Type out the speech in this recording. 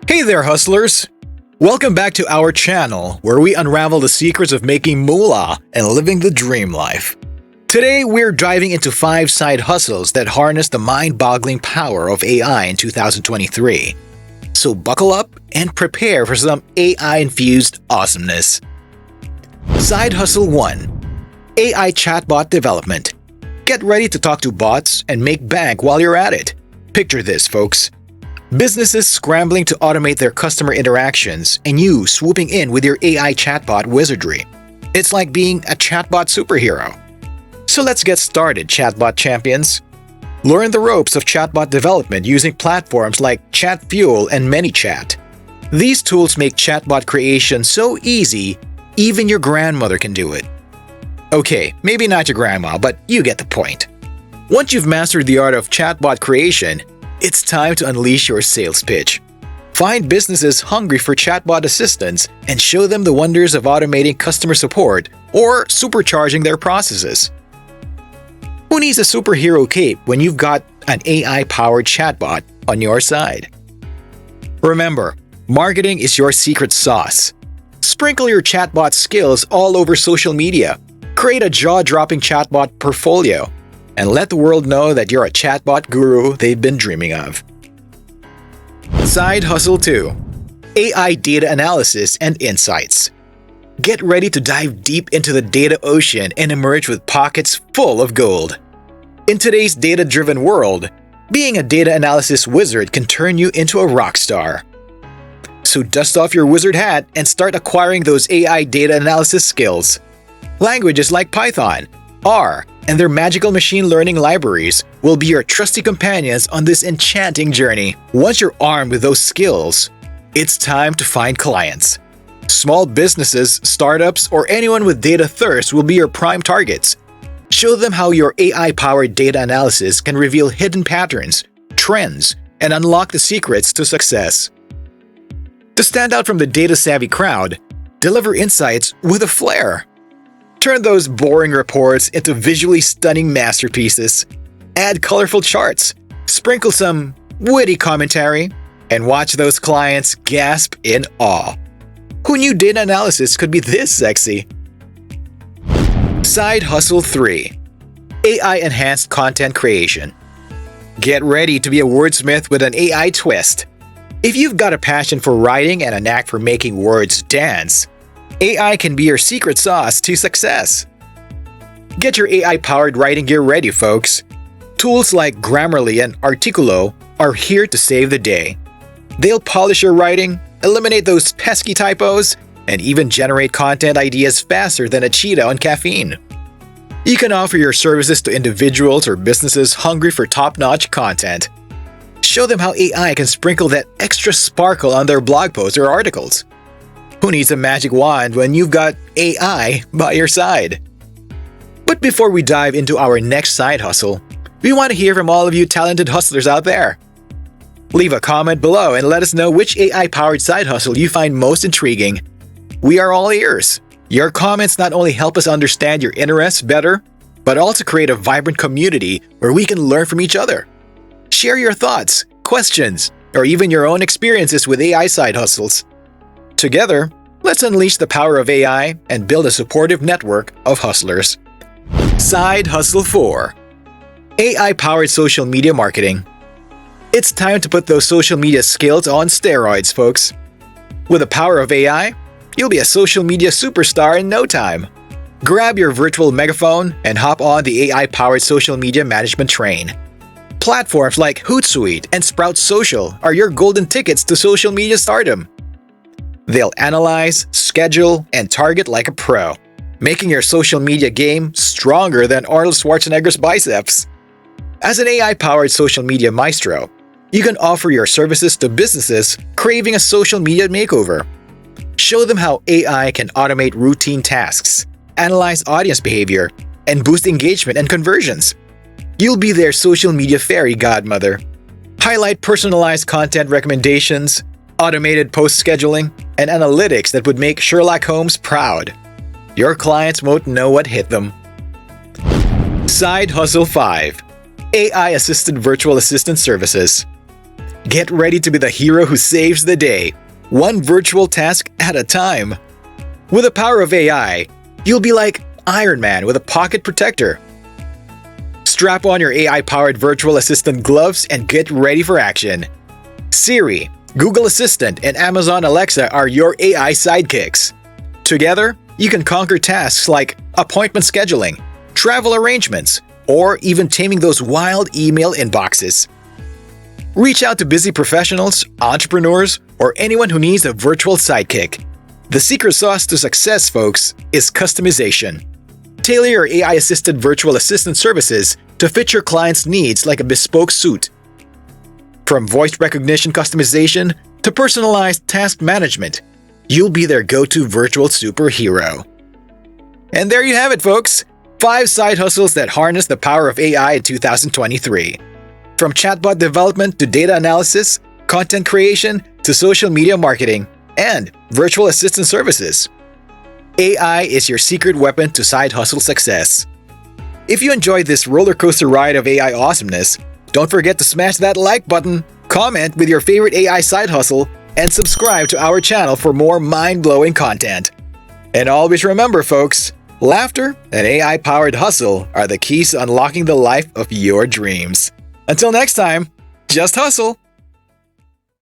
Hey there, hustlers! Welcome back to our channel, where we unravel the secrets of making moolah and living the dream life. Today, we're diving into 5 side hustles that harness the mind-boggling power of AI in 2023. So buckle up and prepare for some AI-infused awesomeness. Side Hustle 1. AI Chatbot Development. Get ready to talk to bots and make bank while you're at it. Picture this, folks. Businesses scrambling to automate their customer interactions and you swooping in with your AI chatbot wizardry. It's like being a chatbot superhero. So let's get started, chatbot champions. Learn the ropes of chatbot development using platforms like ChatFuel and ManyChat. These tools make chatbot creation so easy, even your grandmother can do it. Okay, maybe not your grandma, but you get the point. Once you've mastered the art of chatbot creation, it's time to unleash your sales pitch. Find businesses hungry for chatbot assistance and show them the wonders of automating customer support or supercharging their processes. Who needs a superhero cape when you've got an AI-powered chatbot on your side? Remember, marketing is your secret sauce. Sprinkle your chatbot skills all over social media. Create a jaw-dropping chatbot portfolio and let the world know that you're a chatbot guru they've been dreaming of. Side Hustle 2. AI Data Analysis and Insights. Get ready to dive deep into the data ocean and emerge with pockets full of gold. In today's data-driven world, being a data analysis wizard can turn you into a rock star. So dust off your wizard hat and start acquiring those AI data analysis skills. Languages like Python, R, and their magical machine learning libraries will be your trusty companions on this enchanting journey. Once you're armed with those skills, it's time to find clients. Small businesses, startups, or anyone with data thirst will be your prime targets. Show them how your AI-powered data analysis can reveal hidden patterns, trends, and unlock the secrets to success. To stand out from the data-savvy crowd, deliver insights with a flair. Turn those boring reports into visually stunning masterpieces. Add colorful charts, sprinkle some witty commentary, and watch those clients gasp in awe. Who knew data analysis could be this sexy? Side Hustle 3. AI-enhanced content creation. Get ready to be a wordsmith with an AI twist. If you've got a passion for writing and a knack for making words dance, AI can be your secret sauce to success. Get your AI-powered writing gear ready, folks. Tools like Grammarly and Articulo are here to save the day. They'll polish your writing, eliminate those pesky typos, and even generate content ideas faster than a cheetah on caffeine. You can offer your services to individuals or businesses hungry for top-notch content. Show them how AI can sprinkle that extra sparkle on their blog posts or articles. Who needs a magic wand when you've got AI by your side? But before we dive into our next side hustle, we want to hear from all of you talented hustlers out there. Leave a comment below and let us know which AI-powered side hustle you find most intriguing. We are all ears. Your comments not only help us understand your interests better, but also create a vibrant community where we can learn from each other. Share your thoughts, questions, or even your own experiences with AI side hustles. Together, let's unleash the power of AI and build a supportive network of hustlers. Side Hustle 4. AI-powered social media marketing. It's time to put those social media skills on steroids, folks. With the power of AI, you'll be a social media superstar in no time. Grab your virtual megaphone and hop on the AI-powered social media management train. Platforms like Hootsuite and Sprout Social are your golden tickets to social media stardom. They'll analyze, schedule, and target like a pro, making your social media game stronger than Arnold Schwarzenegger's biceps. As an AI-powered social media maestro, you can offer your services to businesses craving a social media makeover. Show them how AI can automate routine tasks, analyze audience behavior, and boost engagement and conversions. You'll be their social media fairy godmother. Highlight personalized content recommendations, automated post scheduling, and analytics that would make Sherlock Holmes proud. Your clients won't know what hit them. Side Hustle 5. AI-assisted virtual assistant services. Get ready to be the hero who saves the day, one virtual task at a time. With the power of AI, you'll be like Iron Man with a pocket protector. Strap on your AI-powered virtual assistant gloves and get ready for action. Siri, Google Assistant, and Amazon Alexa are your AI sidekicks. Together, you can conquer tasks like appointment scheduling, travel arrangements, or even taming those wild email inboxes. Reach out to busy professionals, entrepreneurs, or anyone who needs a virtual sidekick. The secret sauce to success, folks, is customization. Tailor your AI-assisted virtual assistant services to fit your client's needs like a bespoke suit. From voice recognition customization to personalized task management, you'll be their go-to virtual superhero. And there you have it, folks. 5 side hustles that harness the power of AI in 2023. From chatbot development to data analysis, content creation to social media marketing, and virtual assistant services. AI is your secret weapon to side hustle success. If you enjoyed this roller coaster ride of AI awesomeness, don't forget to smash that like button, comment with your favorite AI side hustle, and subscribe to our channel for more mind-blowing content. And always remember, folks, laughter and AI-powered hustle are the keys to unlocking the life of your dreams. Until next time, just hustle!